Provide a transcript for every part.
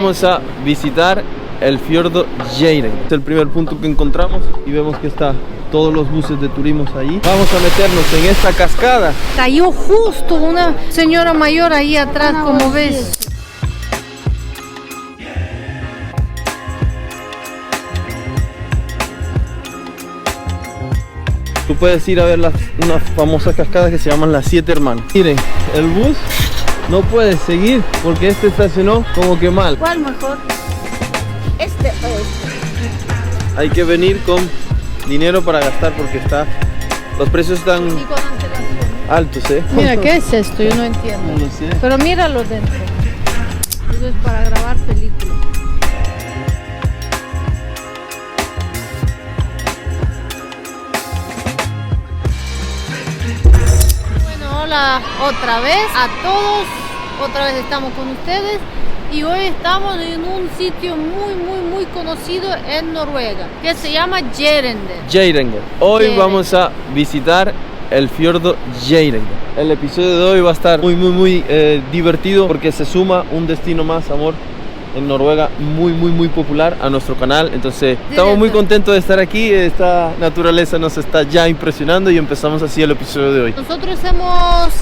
Vamos a visitar el fiordo Geiranger. Es el primer punto que encontramos y vemos que está todos los buses de turismo ahí. Vamos a meternos en esta cascada. Cayó justo una señora mayor ahí atrás, como ves. Tú puedes ir a ver unas famosas cascadas que se llaman las 7 hermanas. Miren, el bus no puede seguir porque este estacionó como que mal. ¿Cuál mejor? Este o este. Hay que venir con dinero para gastar porque los precios están altos, ¿eh? Mira, ¿qué es esto? Yo no entiendo. No lo sé. Pero míralo dentro. Eso es para grabar películas. Bueno, hola otra vez a todos. Otra vez estamos con ustedes. Y hoy estamos en un sitio muy conocido en Noruega, que se llama Geiranger. Hoy vamos a visitar el fiordo Geiranger. El episodio de hoy va a estar muy divertido porque se suma un destino más, amor, en Noruega muy popular a nuestro canal. Entonces estamos muy contentos de estar aquí. Esta naturaleza nos está ya impresionando y empezamos así el episodio de hoy. Nosotros hemos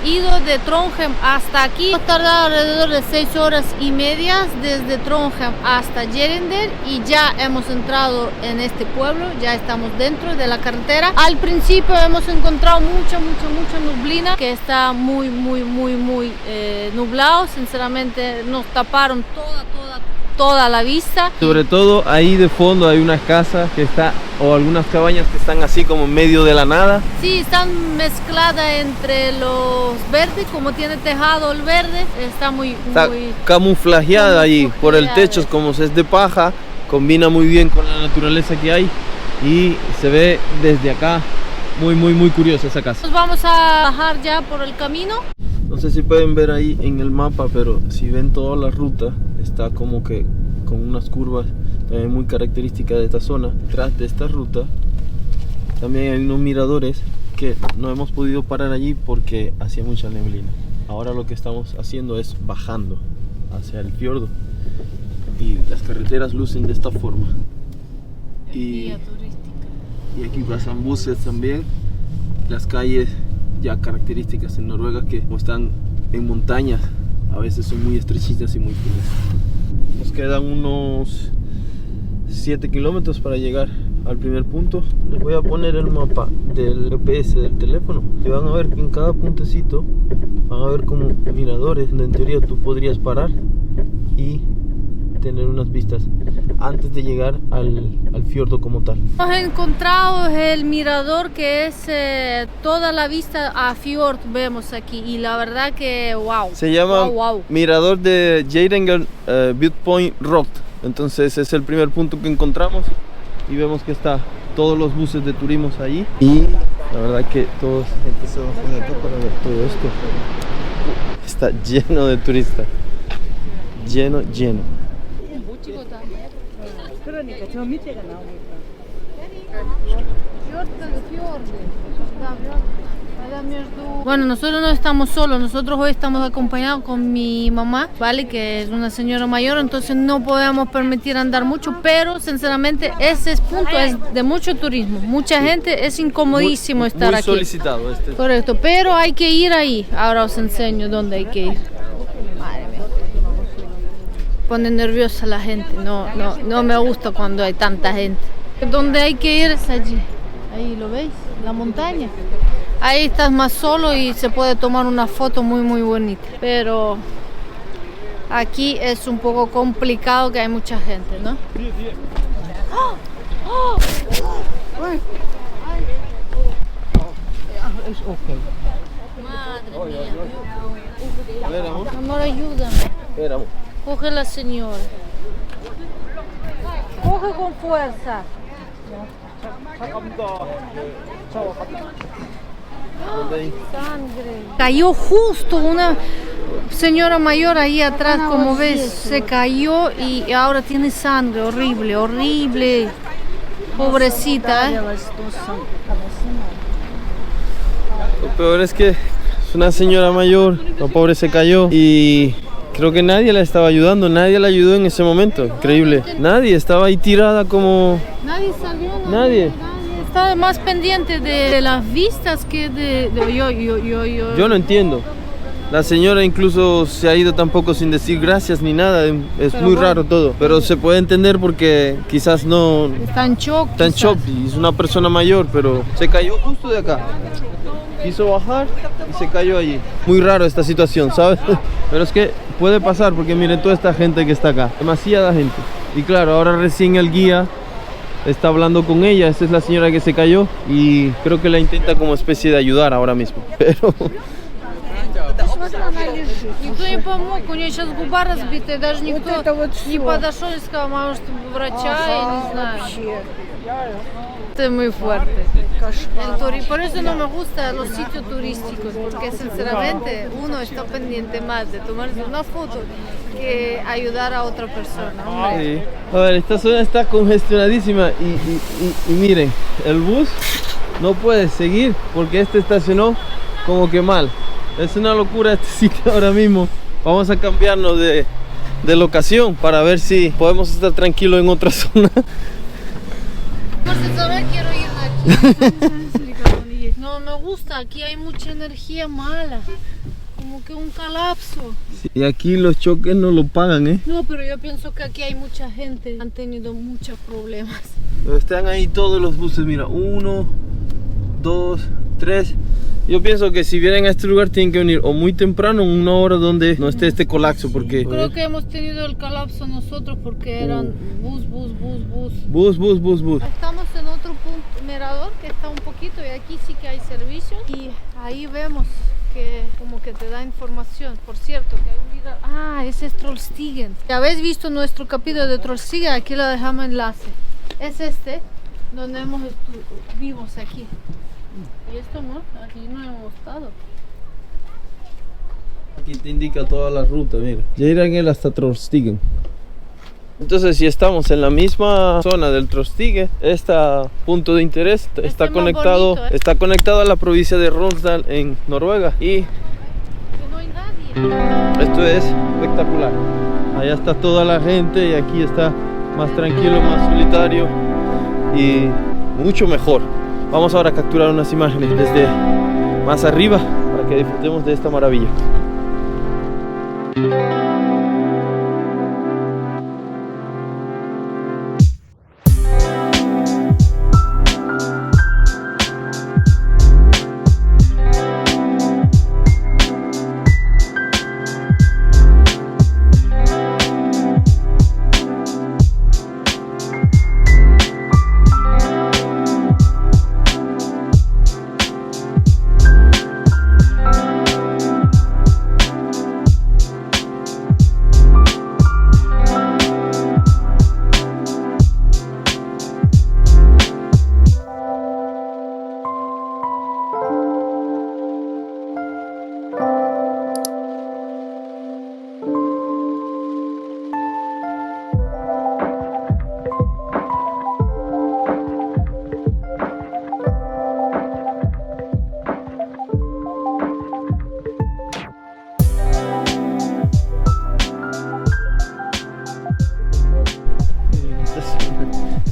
ido de Trondheim hasta aquí. Hemos tardado alrededor de 6 horas y media desde Trondheim hasta Geiranger y ya hemos entrado en este pueblo, ya estamos dentro de la carretera. Al principio hemos encontrado mucha nublina, que está muy nublado. Sinceramente nos taparon toda la vista. Sobre todo ahí de fondo hay unas casas o algunas cabañas que están así como en medio de la nada. Sí, están mezcladas entre los verdes, como tiene tejado el verde, está muy camuflajeada ahí por el techo, como es de paja, combina muy bien con la naturaleza que hay y se ve desde acá muy curiosa esa casa. Nos vamos a bajar ya por el camino. No sé si pueden ver ahí en el mapa, pero si ven toda la ruta, está como que con unas curvas también muy características de esta zona. Tras de esta ruta también hay unos miradores que no hemos podido parar allí porque hacía mucha neblina. Ahora lo que estamos haciendo es bajando hacia el fiordo y las carreteras lucen de esta forma. Y aquí pasan buses también. Las calles ya características en Noruega, que como están en montañas, a veces son muy estrechitas y muy finas. Nos quedan unos 7 kilómetros para llegar al primer punto. Les voy a poner el mapa del GPS del teléfono y van a ver que en cada puntecito van a ver como miradores donde en teoría tú podrías parar y tener unas vistas antes de llegar al fiordo como tal. Hemos encontrado el mirador que es toda la vista a fiord, vemos aquí, y la verdad que wow. Se llama mirador de Geiranger Viewpoint Road. Entonces es el primer punto que encontramos y vemos que está todos los buses de turismo ahí y la verdad que toda la gente se va a poner acá para ver todo esto. Está lleno de turistas, lleno. Bueno, nosotros no estamos solos, nosotros hoy estamos acompañados con mi mamá, ¿vale? Que es una señora mayor, entonces no podemos permitir andar mucho, pero sinceramente ese punto es de mucho turismo, mucha gente, es incomodísimo estar aquí. Muy solicitado este. Correcto, pero hay que ir ahí, ahora os enseño dónde hay que ir. Madre mía. Pone nerviosa la gente, no me gusta cuando hay tanta gente. Donde hay que ir es allí, ahí lo veis, la montaña. Ahí estás más solo y se puede tomar una foto muy bonita. Pero aquí es un poco complicado que hay mucha gente, ¿no? Madre mía. A ver, amor. Amor, ayúdame. Espera, amor. Coge la señora. Coge con fuerza. Sangre. Cayó justo una señora mayor ahí atrás, como ves, se cayó y ahora tiene sangre, horrible. Pobrecita, ¿eh? Lo peor es que es una señora mayor, la pobre se cayó y creo que nadie la estaba ayudando, nadie la ayudó en ese momento, increíble. Nadie, estaba ahí tirada como... Nadie salió, Nadie. Estaba más pendiente de las vistas que de yo. Yo no entiendo. La señora incluso se ha ido tampoco sin decir gracias ni nada, es muy raro todo. Pero se puede entender porque quizás no... Está en shock. Está en shock y es una persona mayor, pero se cayó justo de acá. Quiso bajar y se cayó allí. Muy raro esta situación, ¿sabes? Pero es que puede pasar porque miren toda esta gente que está acá. Demasiada gente. Y claro, ahora recién el guía está hablando con ella. Esta es la señora que se cayó y creo que la intenta como especie de ayudar ahora mismo. Pero... Никто не помог, у нее сейчас губа разбитая, даже никто не подошел и сказал, может, врача, я не знаю. Это muy fuerte. Por eso no me gustan los sitios turísticos, porque sinceramente uno está pendiente más de tomarse una foto que ayudar a otra persona. Sí. A ver, esta zona está congestionadísima y miren, el bus no puede seguir porque este estacionó como que mal. Es una locura este sitio ahora mismo. Vamos a cambiarnos de locación para ver si podemos estar tranquilos en otra zona. Por saber, quiero ir aquí. No me gusta, aquí hay mucha energía mala. Como que un colapso. Sí, y aquí los choques no lo pagan, ¿eh? No, pero yo pienso que aquí hay mucha gente. Han tenido muchos problemas. Pero están ahí todos los buses, mira. 1, 2, 3. Yo pienso que si vienen a este lugar tienen que venir o muy temprano, en una hora donde no esté este colapso, porque... Creo que hemos tenido el colapso nosotros porque eran bus. Bus. Estamos en otro punto, mirador, que está un poquito, y aquí sí que hay servicios. Y ahí vemos que como que te da información. Por cierto, que hay un video... Ah, ese es Trollstigen. Si habéis visto nuestro capítulo de Trollstigen, aquí lo dejamos enlace. Es este, donde vivimos aquí. Y esto no, aquí no hemos estado. Aquí te indica toda la ruta, mira. Ya irán él hasta Trollstigen. Entonces, si estamos en la misma zona del Trollstigen, este punto de interés está conectado, bonito, está conectado a la provincia de Romsdal en Noruega. Y que no hay nadie. Esto es espectacular. Allá está toda la gente y aquí está más tranquilo, más solitario y mucho mejor. Vamos ahora a capturar unas imágenes desde más arriba para que disfrutemos de esta maravilla.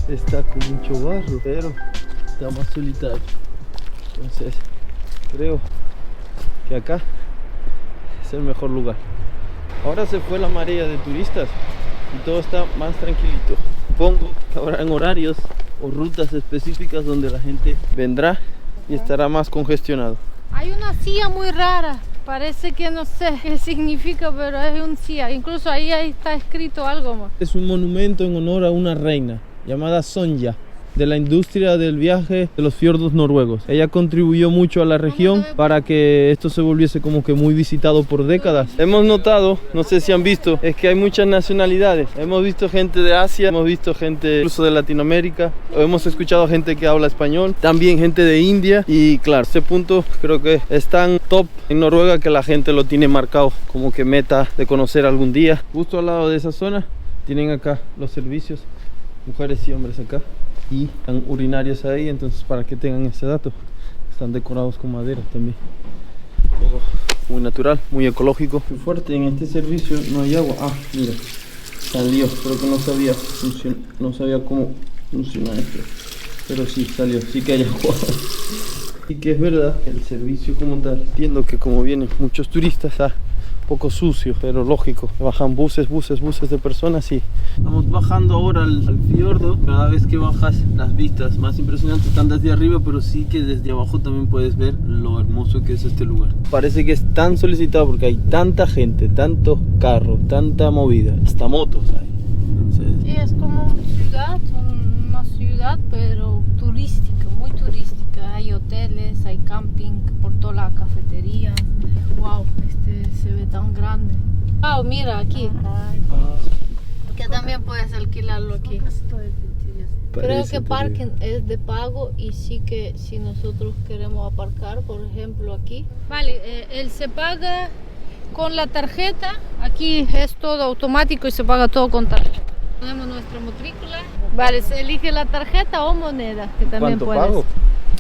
Está con mucho barro, pero está más solitario. Entonces creo que acá es el mejor lugar. Ahora se fue la marea de turistas y todo está más tranquilito. Supongo que habrá horarios o rutas específicas donde la gente vendrá y estará más congestionado. Hay una silla muy rara. Parece que no sé qué significa, pero es un silla. Incluso ahí está escrito algo más. Es un monumento en honor a una reina llamada Sonja, de la industria del viaje de los fiordos noruegos. Ella contribuyó mucho a la región para que esto se volviese como que muy visitado por décadas. Hemos notado, no sé si han visto, es que hay muchas nacionalidades. Hemos visto gente de Asia, hemos visto gente incluso de Latinoamérica, hemos escuchado gente que habla español, también gente de India. Y claro, este punto creo que es tan top en Noruega que la gente lo tiene marcado como que meta de conocer algún día. Justo al lado de esa zona tienen acá los servicios, mujeres y hombres acá, y están urinarios ahí, entonces para que tengan ese dato, están decorados con madera también. Todo muy natural, muy ecológico. Muy fuerte, en este servicio no hay agua. Ah, mira, salió, creo que no sabía cómo funciona esto. Pero sí, salió, sí que hay agua. Y que es verdad, el servicio como tal, entiendo que como vienen muchos turistas, está un poco sucio, pero lógico. Bajan buses de personas y estamos bajando ahora al fiordo. Cada vez que bajas, las vistas más impresionantes están desde arriba, pero sí que desde abajo también puedes ver lo hermoso que es este lugar. Parece que es tan solicitado porque hay tanta gente, tantos carros, tanta movida, hasta motos hay. Entonces... Sí, es como una ciudad, pero turística, muy turística. Hay hoteles, hay camping por toda la cafetería. Wow, este se ve tan grande. Wow, mira aquí. Que también puedes alquilarlo aquí. Creo que parking es de pago y sí que si nosotros queremos aparcar, por ejemplo aquí. Vale, él se paga con la tarjeta. Aquí es todo automático y se paga todo con tarjeta. Ponemos nuestra matrícula. Vale, se elige la tarjeta o moneda, que también puedes. ¿Cuánto pago?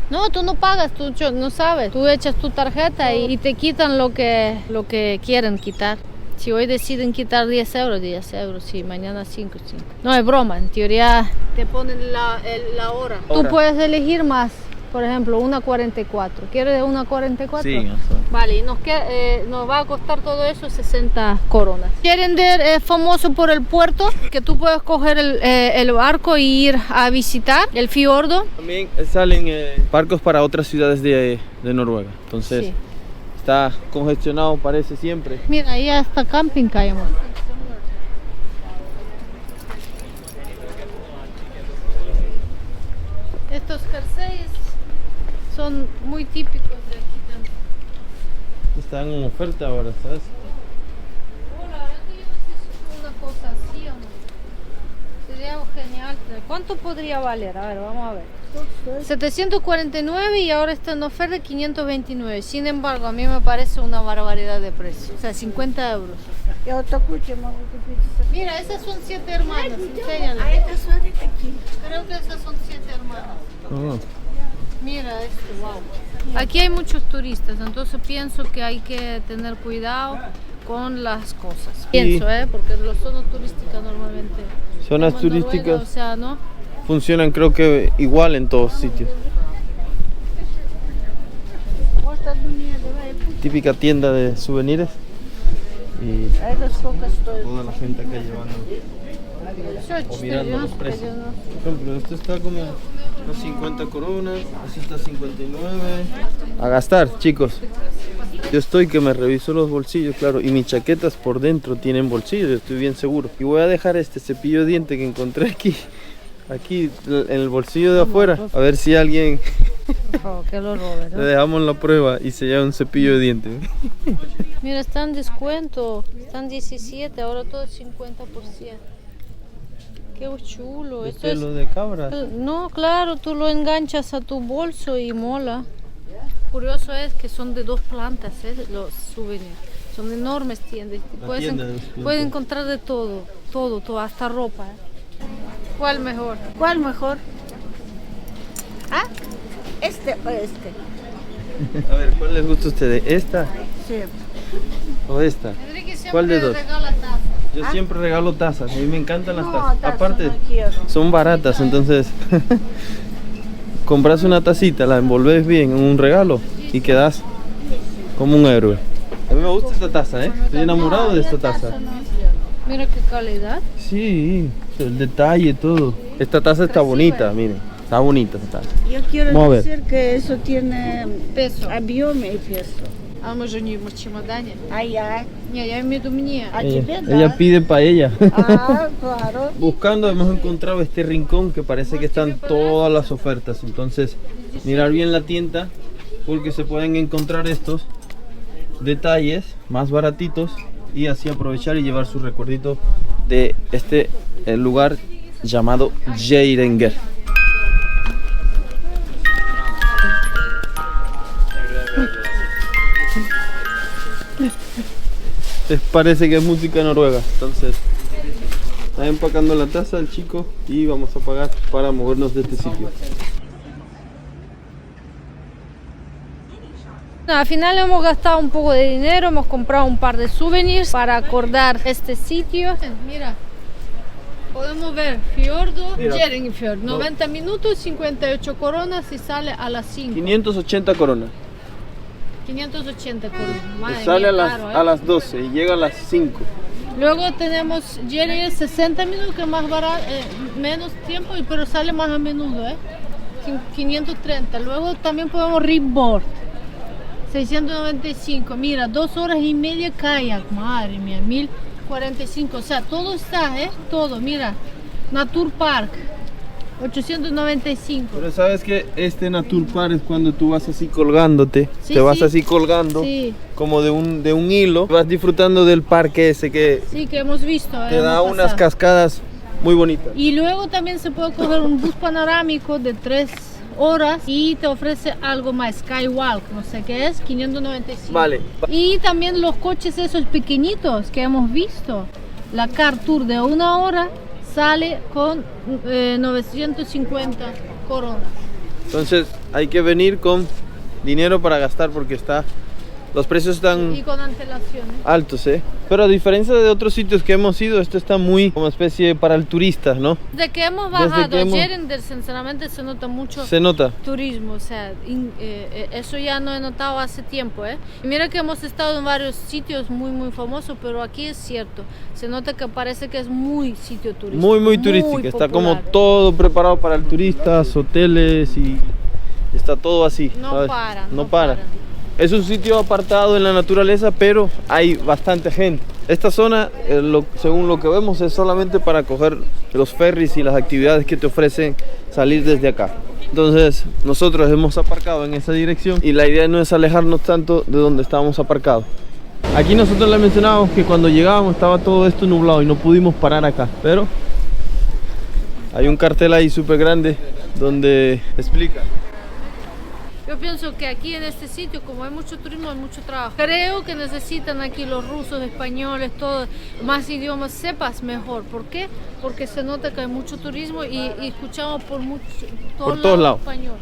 No, tú no pagas, tú no sabes. Tú echas tu tarjeta y te quitan lo que quieren quitar. Si hoy deciden quitar 10 euros, 10 euros. Si mañana 5. No es broma, en teoría te ponen la hora. Tú puedes elegir más. Por ejemplo, 1.44. ¿Quieres 1.44? Sí. Vale, y nos va a costar todo eso 60 coronas. Sherender es famoso por el puerto, que tú puedes coger el barco y ir a visitar el fiordo. También salen barcos para otras ciudades de Noruega. Entonces, sí, está congestionado, parece siempre. Mira, ahí hasta camping caemos. Estos jerseys son muy típicos de aquí también. Están en oferta ahora, ¿sabes? Bueno, la verdad que yo no sé si es una cosa así o no. Sería genial. ¿Cuánto podría valer? A ver, vamos a ver. 749 y ahora está en oferta 529. Sin embargo, a mí me parece una barbaridad de precio. O sea, 50 euros. Mira, esas son 7 hermanas. Enséñale. Creo que esas son 7 hermanas. Oh. Mira esto, wow. Aquí hay muchos turistas, entonces pienso que hay que tener cuidado con las cosas. Pienso, porque las zonas turísticas normalmente. Zonas turísticas. Noruega, o sea, ¿no? Funcionan creo que igual en todos sitios. Típica tienda de souvenirs. Y toda la gente acá llevando o mirando los precios. Por ejemplo, esto está como unas 50 coronas, así está 59. A gastar, chicos. Yo estoy que me reviso los bolsillos, claro, y mis chaquetas por dentro tienen bolsillos, estoy bien seguro. Y voy a dejar este cepillo de diente que encontré aquí en el bolsillo de afuera, a ver si alguien que lo robe, ¿no? le dejamos la prueba y se lleva un cepillo de diente. Mira, está en descuento, están 17, ahora todo es 50%. Qué chulo. ¿Esto es lo de cabras? No, claro, tú lo enganchas a tu bolso y mola. Curioso es que son de 2 plantas, los souvenirs. Son enormes tiendas. Puedes encontrar de todo, hasta ropa. ¿Cuál mejor? ¿Cuál mejor? ¿Ah? ¿Este o este? A ver, ¿cuál les gusta a ustedes? ¿Esta? Sí. ¿O esta? ¿Cuál de dos? Yo siempre regalo tazas, a mí me encantan las tazas. Aparte, son baratas, entonces compras una tacita, la envolves bien en un regalo y quedas como un héroe. A mí me gusta esta taza, estoy enamorado de esta taza. Mira qué calidad. Sí, el detalle, todo. Esta taza está bonita, miren, está bonita esta taza. Yo quiero decir que eso tiene peso, объем y peso. А мы же не в чемодане. А я? Не, я имею в виду мне. А тебе, да. Ella pide para ella. Ah, claro. Buscando hemos encontrado este rincón que parece que están todas las ofertas. Entonces, mirar bien la tienda porque se pueden encontrar estos detalles más baratitos y así aprovechar y llevar su recuerdito de el lugar llamado Geiranger. Parece que es música noruega, entonces está empacando la taza el chico y vamos a pagar para movernos de este sitio. Al final hemos gastado un poco de dinero, hemos comprado un par de souvenirs para acordar este sitio. Mira, podemos ver fiordo, Jerringfjord, 90 minutos, 58 coronas y sale a las 5. 580 coronas. 580 coronas. Madre Sale mía, a las 12 y llega a las 5. Luego tenemos Jerry 60 minutos, que es más barato, menos tiempo, pero sale más a menudo, 530. Luego también podemos Ripboard, 695. Mira, 2 horas y media kayak, madre mía, 1045. O sea, todo está, todo. Mira, Natur Park, 895. Pero sabes que este Naturpark es cuando tú vas así colgándote, Sí, te vas sí. así colgando, Sí. como de un hilo, vas disfrutando del parque ese que Sí, que hemos visto. te da hemos unas pasado. cascadas muy bonitas. Y luego también se puede coger un bus panorámico de 3 horas y te ofrece algo más, Skywalk, no sé qué es, 595. Vale. Y también los coches esos pequeñitos que hemos visto. La Car Tour de 1 hora sale con 950 coronas. Entonces hay que venir con dinero para gastar porque los precios están Y con antelación. altos, Pero a diferencia de otros sitios que hemos ido, esto está muy como especie para el turista, ¿no? Desde que hemos Desde bajado que hemos- Jerender, sinceramente se nota mucho Se nota. turismo, o sea, eso ya no he notado hace tiempo, Y mira que hemos estado en varios sitios muy muy famosos, pero aquí es cierto, se nota que parece que es muy sitio turístico. Muy turística, está como popular. todo preparado para el turista, hoteles y está todo así. No ¿sabes? paran, No no para. paran. Es un sitio apartado en la naturaleza, pero hay bastante gente. Esta zona, según lo que vemos, es solamente para coger los ferries y las actividades que te ofrecen salir desde acá. Entonces, nosotros hemos aparcado en esa dirección y la idea no es alejarnos tanto de donde estábamos aparcados. Aquí nosotros le mencionábamos que cuando llegábamos estaba todo esto nublado y no pudimos parar acá, pero hay un cartel ahí súper grande donde explica. Yo pienso que aquí en este sitio, como hay mucho turismo, hay mucho trabajo. Creo que necesitan aquí los rusos, españoles, todo, más idiomas sepas mejor. ¿Por qué? Porque se nota que hay mucho turismo y escuchamos por todos lados. español.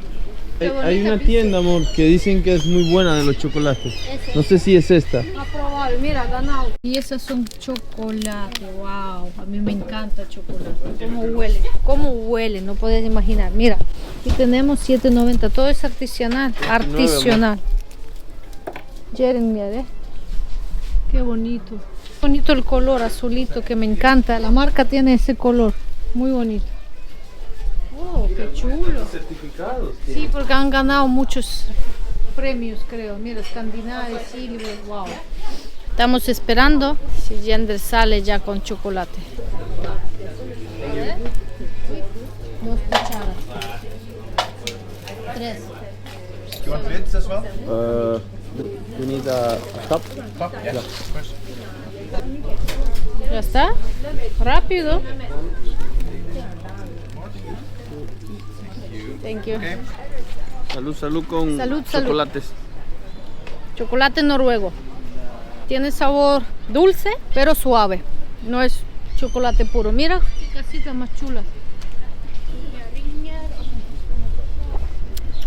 Qué Hay bonita una pizza. tienda, amor, que dicen que es muy buena de los chocolates. No sé si es esta. Aprobable, mira, ganado. Y esas son chocolate, wow, a mí me encanta el chocolate. ¿Cómo huele? No puedes imaginar. Mira, aquí tenemos 7.90, todo es artesanal, artesanal. Jeremy, qué bonito. Bonito el color azulito que me encanta. La marca tiene ese color, muy bonito. Oh, qué chulo. Certificados. Sí, porque han ganado muchos premios, creo. Mira, Escandinavia, Silver, wow. Estamos esperando si Yender sale ya con chocolate. 2 cucharas. 3. You want bits as well? We need a cup. Yeah. ¿Ya está? Rápido. Thank you. Salud con Salud. chocolates. Chocolate noruego. Tiene sabor dulce, pero suave. No es chocolate puro. Mira qué casita más chula.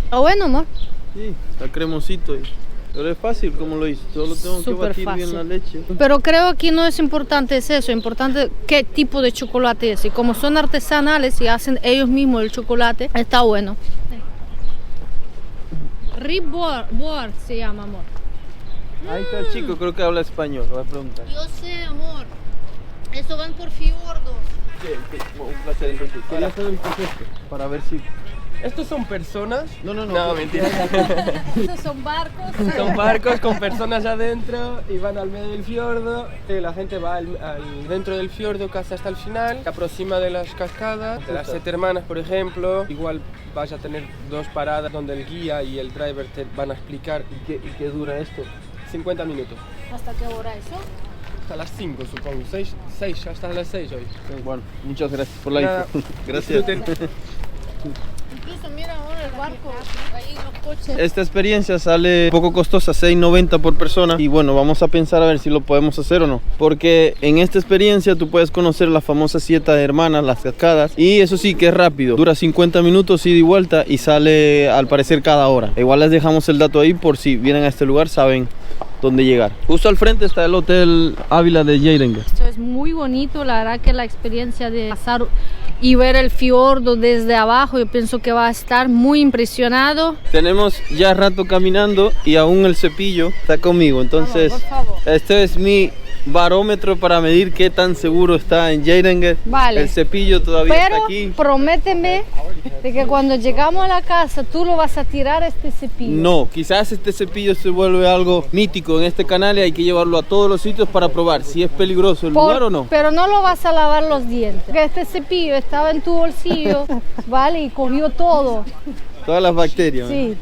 Está bueno, amor. Sí, está cremosito. Pero es fácil como lo hice. Solo tengo que Súper batir fácil. bien la leche. Pero creo aquí no es importante eso, es importante qué tipo de chocolate es. Y como son artesanales y hacen ellos mismos el chocolate, está bueno. Ripboard se llama, amor. Ahí está el chico, creo que habla español. Voy a preguntar. Yo sé, amor. Eso van por fiordos. Un placer, Enrique. Quería saber qué es esto, para ver si... Estos son personas. No, Mentira. Esos son barcos. Son barcos con personas adentro y van al medio del fiordo. La gente va dentro del fiordo casi hasta el final, se aproxima de las cascadas, de las 7 hermanas, por ejemplo. Igual vas a tener 2 paradas donde el guía y el driver te van a explicar. ¿Y qué dura esto? 50 minutos. ¿Hasta qué hora eso? Hasta las 5, supongo. 6, hasta las 6 hoy. Bueno, muchas gracias por la Nada, info. Gracias. disfruten. Incluso mira ahora el barco, ahí los coches. Esta experiencia sale poco costosa, $6.90 por persona. Y bueno, vamos a pensar a ver si lo podemos hacer o no. Porque en esta experiencia tú puedes conocer las famosas 7 hermanas, las cascadas. Y eso sí que es rápido. Dura 50 minutos ida y vuelta y sale al parecer cada hora. Igual les dejamos el dato ahí por si vienen a este lugar, saben dónde llegar. Justo al frente está el Hotel Ávila de Geiranger. Esto es muy bonito, la verdad que la experiencia de pasar y ver el fiordo desde abajo, yo pienso que va a estar muy impresionado. Tenemos ya rato caminando y aún el cepillo está conmigo, entonces Por favor. este es mi barómetro para medir qué tan seguro está en Geiranger. Vale. El cepillo todavía Pero está aquí. prométeme de que cuando llegamos a la casa tú lo vas a tirar este cepillo. No, quizás este cepillo se vuelve algo mítico en este canal y hay que llevarlo a todos los sitios para probar si es peligroso el lugar o no. Pero no lo vas a lavar los dientes. Porque este cepillo estaba en tu bolsillo, ¿vale? Y cogió todo. Todas las bacterias. Sí.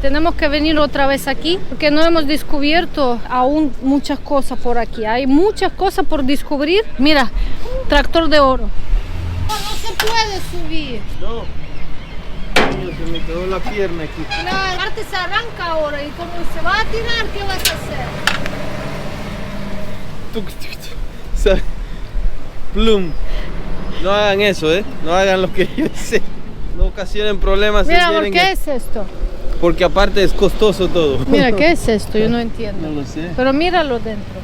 Tenemos que venir otra vez aquí porque no hemos descubierto aún muchas cosas por aquí. Hay muchas cosas por descubrir. Mira, tractor de oro. No se puede subir. No. Coño, se me quedó la pierna aquí. La parte se arranca ahora y como se va a tirar, ¿qué vas a hacer? O sea, plum. No hagan eso, no hagan lo que yo hice. No ocasionen problemas. Mira, ¿por qué es esto? Porque aparte es costoso todo. Mira, ¿qué es esto? Yo no entiendo. No lo sé. Pero míralo dentro.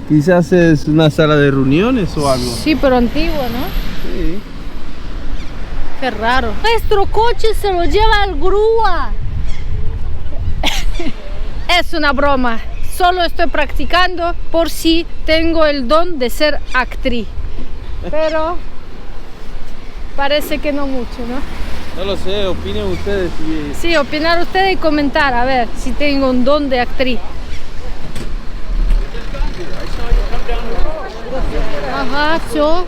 Quizás es una sala de reuniones o algo. Sí, pero antiguo, ¿no? Sí. Qué raro. Nuestro coche se lo lleva al grúa. Es una broma. Solo estoy practicando por si tengo el don de ser actriz. Pero parece que no mucho, ¿no? No lo sé, opinen ustedes. Sí, opinar ustedes y comentar, a ver si tengo un don de actriz. Ajá, yo.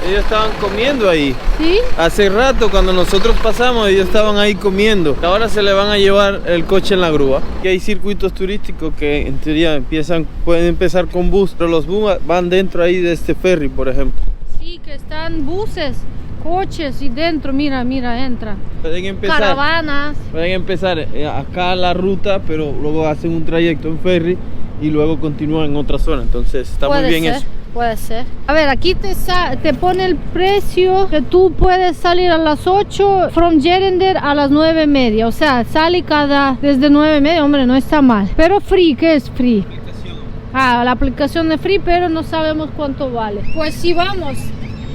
Ellos estaban comiendo ahí. ¿Sí? Hace rato cuando nosotros pasamos ellos estaban ahí comiendo. Ahora se le van a llevar el coche en la grúa. Aquí hay circuitos turísticos que en teoría pueden empezar con bus, pero los bus van dentro ahí de este ferry, por ejemplo. Sí, que están buses, coches y dentro, mira, entra. Pueden empezar. Caravanas. Pueden empezar acá la ruta, pero luego hacen un trayecto en ferry y luego continúan en otra zona. Entonces está muy bien eso. Puede ser. A ver, aquí te pone el precio que tú puedes salir a las 8 from Geiranger a las 9:30. O sea, sale desde 9:30, hombre, no está mal. Pero free, ¿qué es free? La aplicación es free, pero no sabemos cuánto vale. Pues si vamos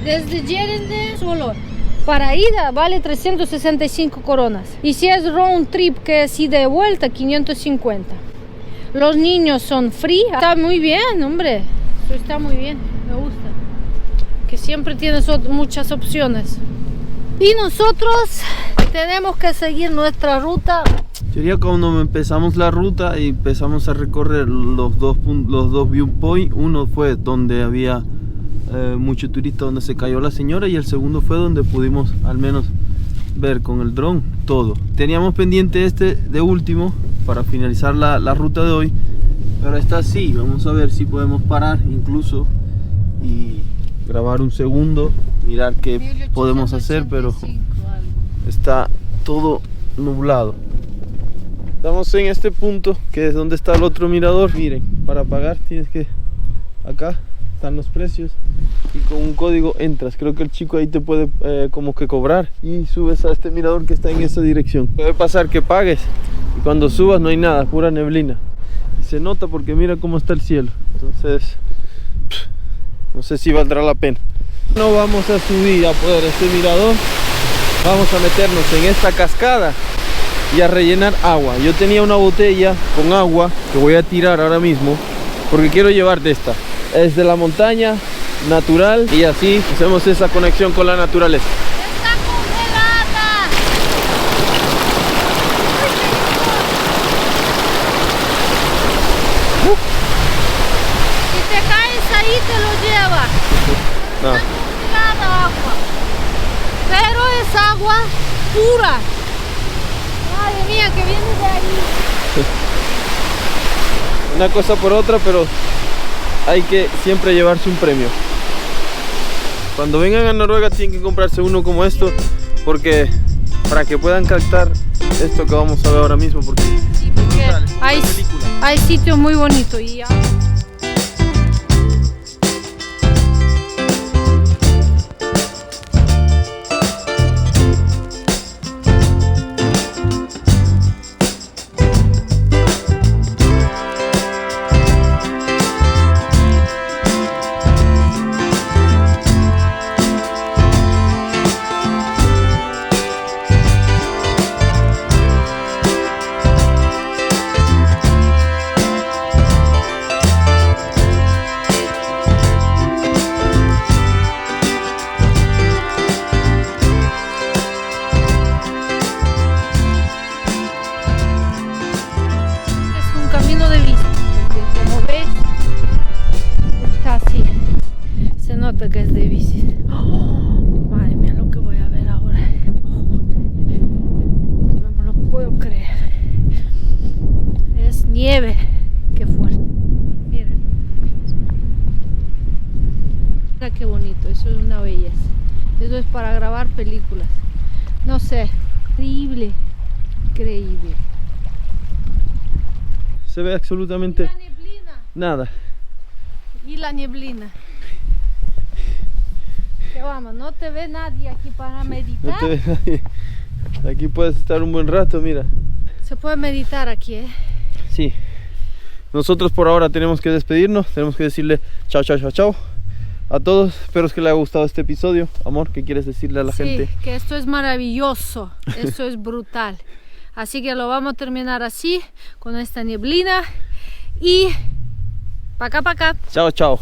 desde Geiranger solo para ida vale 365 coronas. Y si es round trip, que es ida y vuelta, 550. Los niños son free. Está muy bien, hombre. Eso está muy bien, me gusta. Que siempre tienes muchas opciones. Y nosotros tenemos que seguir nuestra ruta. Sería cuando empezamos la ruta y empezamos a recorrer los dos viewpoints. Uno fue donde había mucho turista, donde se cayó la señora, y el segundo fue donde pudimos al menos ver con el dron todo. Teníamos pendiente este de último para finalizar la ruta de hoy, pero está así. Vamos a ver si podemos parar incluso y grabar un segundo, mirar qué podemos hacer, pero está todo nublado. Estamos en este punto que es donde está el otro mirador. Miren, para pagar tienes que, acá están los precios y con un código entras. Creo que el chico ahí te puede como que cobrar y subes a este mirador que está en esa dirección. Puede pasar que pagues y cuando subas no hay nada, pura neblina, y se nota porque mira cómo está el cielo. Entonces no sé si valdrá la pena. No vamos a subir a poder este mirador, vamos a meternos en esta cascada y a rellenar agua. Yo tenía una botella con agua que voy a tirar ahora mismo porque quiero llevar de esta. Es de la montaña, natural, y así hacemos esa conexión con la naturaleza. ¡Está congelada! Si te caes ahí te lo llevas. No. Está congelada agua. Pero es agua pura. Madre mía, que viene de ahí. Una cosa por otra, pero hay que siempre llevarse un premio. Cuando vengan a Noruega tienen que comprarse uno como esto, porque para que puedan captar esto que vamos a ver ahora mismo, porque Sí, porque hay sitios muy bonitos y ya. Camino de bici, porque como ves está así, se nota que es de bici. Oh, madre mía, lo que voy a ver ahora, no me lo puedo creer, es nieve, qué fuerte, miren, mira qué bonito, eso es una belleza, eso es para grabar películas, no sé, increíble, increíble. se ve absolutamente Y la neblina. nada. Y la neblina. Que vamos, no te ve nadie aquí para meditar. No te ve nadie. Aquí puedes estar un buen rato, mira. Se puede meditar aquí, ¿eh? Sí. Nosotros por ahora tenemos que despedirnos. Tenemos que decirle chao, chao, chao, chao a todos. Espero que les haya gustado este episodio. Amor, ¿qué quieres decirle a la gente? Sí, que esto es maravilloso. Esto es brutal. Así que lo vamos a terminar así, con esta neblina. Y pa' acá, pa' acá. Chao, chao.